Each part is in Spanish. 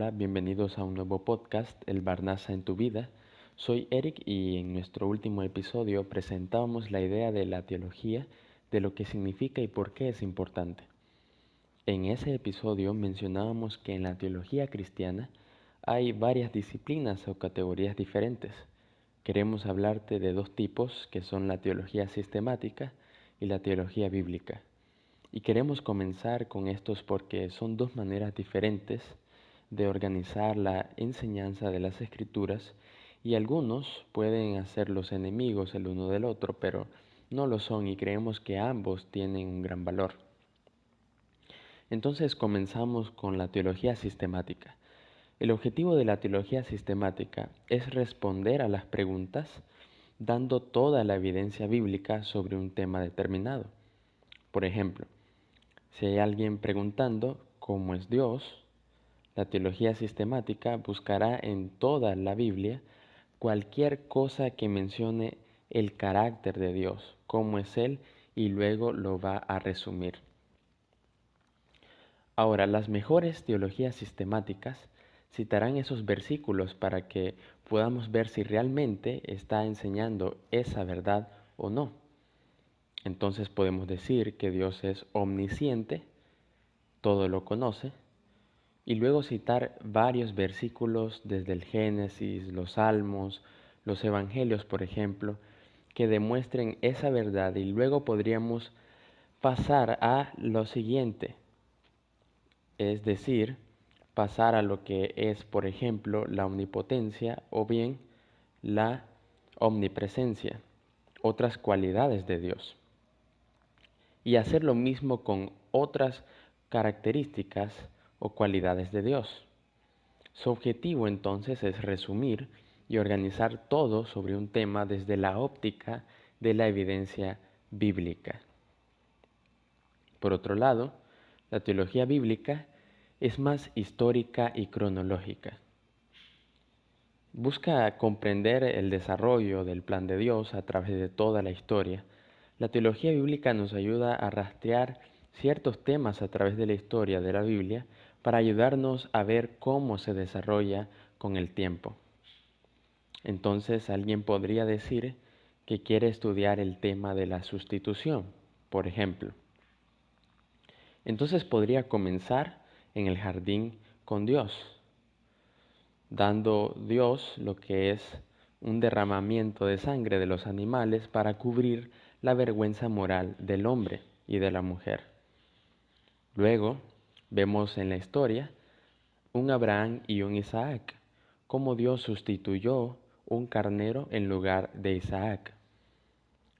Hola, bienvenidos a un nuevo podcast, El Barnasa en tu vida. Soy Eric y en nuestro último episodio presentábamos la idea de la teología, de lo que significa y por qué es importante. En ese episodio mencionábamos que en la teología cristiana hay varias disciplinas o categorías diferentes. Queremos hablarte de dos tipos, que son la teología sistemática y la teología bíblica. Y queremos comenzar con estos porque son dos maneras diferentes de organizar la enseñanza de las escrituras y algunos pueden hacerlos enemigos el uno del otro, pero no lo son y creemos que ambos tienen un gran valor. Entonces comenzamos con la teología sistemática. El objetivo de la teología sistemática es responder a las preguntas dando toda la evidencia bíblica sobre un tema determinado. Por ejemplo, si hay alguien preguntando cómo es Dios, la teología sistemática buscará en toda la Biblia cualquier cosa que mencione el carácter de Dios, cómo es Él, y luego lo va a resumir. Ahora, las mejores teologías sistemáticas citarán esos versículos para que podamos ver si realmente está enseñando esa verdad o no. Entonces podemos decir que Dios es omnisciente, todo lo conoce, y luego citar varios versículos desde el Génesis, los Salmos, los Evangelios, por ejemplo, que demuestren esa verdad y luego podríamos pasar a lo siguiente, es decir, pasar a lo que es, por ejemplo, la omnipotencia o bien la omnipresencia, otras cualidades de Dios. Y hacer lo mismo con otras características o cualidades de Dios. Su objetivo entonces es resumir y organizar todo sobre un tema desde la óptica de la evidencia bíblica. Por otro lado, la teología bíblica es más histórica y cronológica. Busca comprender el desarrollo del plan de Dios a través de toda la historia. La teología bíblica nos ayuda a rastrear ciertos temas a través de la historia de la Biblia para ayudarnos a ver cómo se desarrolla con el tiempo. Entonces alguien podría decir que quiere estudiar el tema de la sustitución, por ejemplo. Entonces podría comenzar en el jardín con Dios, dando Dios lo que es un derramamiento de sangre de los animales para cubrir la vergüenza moral del hombre y de la mujer. Luego vemos en la historia un Abraham y un Isaac, cómo Dios sustituyó un carnero en lugar de Isaac.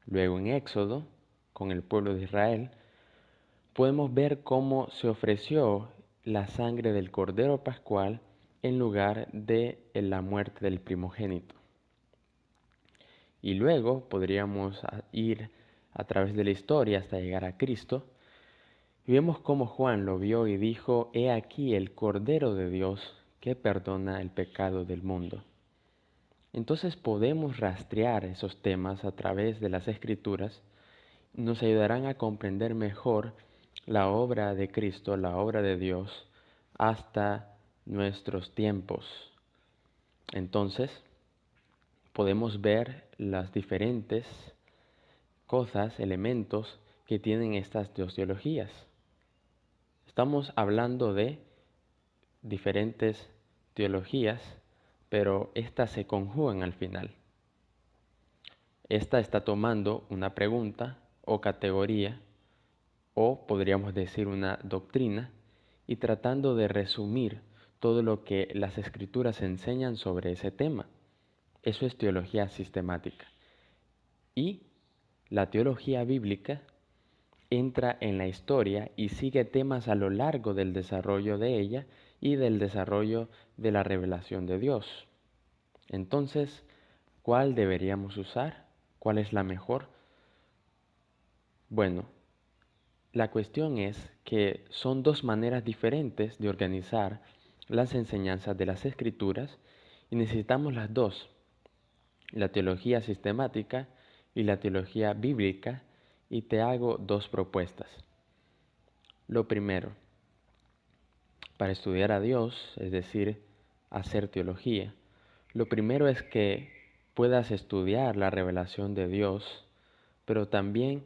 Luego en Éxodo, con el pueblo de Israel, podemos ver cómo se ofreció la sangre del cordero pascual en lugar de la muerte del primogénito. Y luego podríamos ir a través de la historia hasta llegar a Cristo. Y vemos cómo Juan lo vio y dijo, he aquí el Cordero de Dios que perdona el pecado del mundo. Entonces podemos rastrear esos temas a través de las Escrituras, nos ayudarán a comprender mejor la obra de Cristo, la obra de Dios, hasta nuestros tiempos. Entonces, podemos ver las diferentes cosas, elementos que tienen estas dos teologías. Estamos hablando de diferentes teologías, pero estas se conjugan al final. Esta está tomando una pregunta o categoría, o podríamos decir una doctrina, y tratando de resumir todo lo que las escrituras enseñan sobre ese tema. Eso es teología sistemática. Y la teología bíblica entra en la historia y sigue temas a lo largo del desarrollo de ella y del desarrollo de la revelación de Dios. Entonces, ¿cuál deberíamos usar? ¿Cuál es la mejor? Bueno, la cuestión es que son dos maneras diferentes de organizar las enseñanzas de las Escrituras y necesitamos las dos, la teología sistemática y la teología bíblica, y te hago dos propuestas. Lo primero, para estudiar a Dios, es decir, hacer teología, lo primero es que puedas estudiar la revelación de Dios, pero también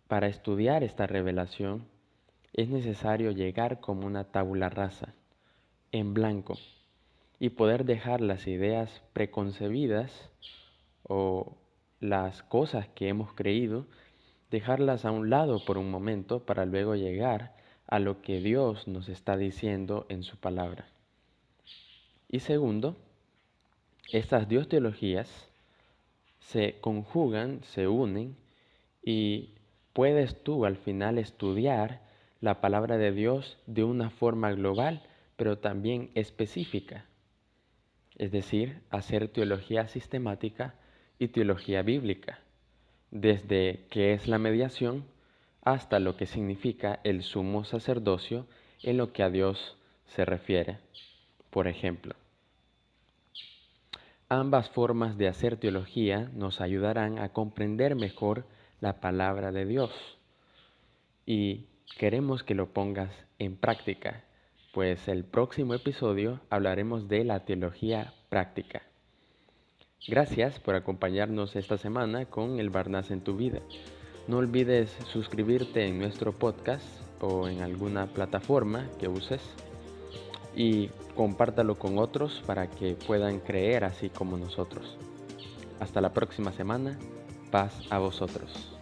para estudiar esta revelación es necesario llegar como una tabula rasa, en blanco, y poder dejar las ideas preconcebidas o las cosas que hemos creído, dejarlas a un lado por un momento para luego llegar a lo que Dios nos está diciendo en su palabra. Y segundo, estas dos teologías se conjugan, se unen y puedes tú al final estudiar la palabra de Dios de una forma global, pero también específica. Es decir, hacer teología sistemática y teología bíblica, desde qué es la mediación hasta lo que significa el sumo sacerdocio en lo que a Dios se refiere. Por ejemplo, ambas formas de hacer teología nos ayudarán a comprender mejor la palabra de Dios y queremos que lo pongas en práctica, pues el próximo episodio hablaremos de la teología práctica. Gracias por acompañarnos esta semana con el Barnaz en tu vida. No olvides suscribirte en nuestro podcast o en alguna plataforma que uses y compártalo con otros para que puedan creer así como nosotros. Hasta la próxima semana. Paz a vosotros.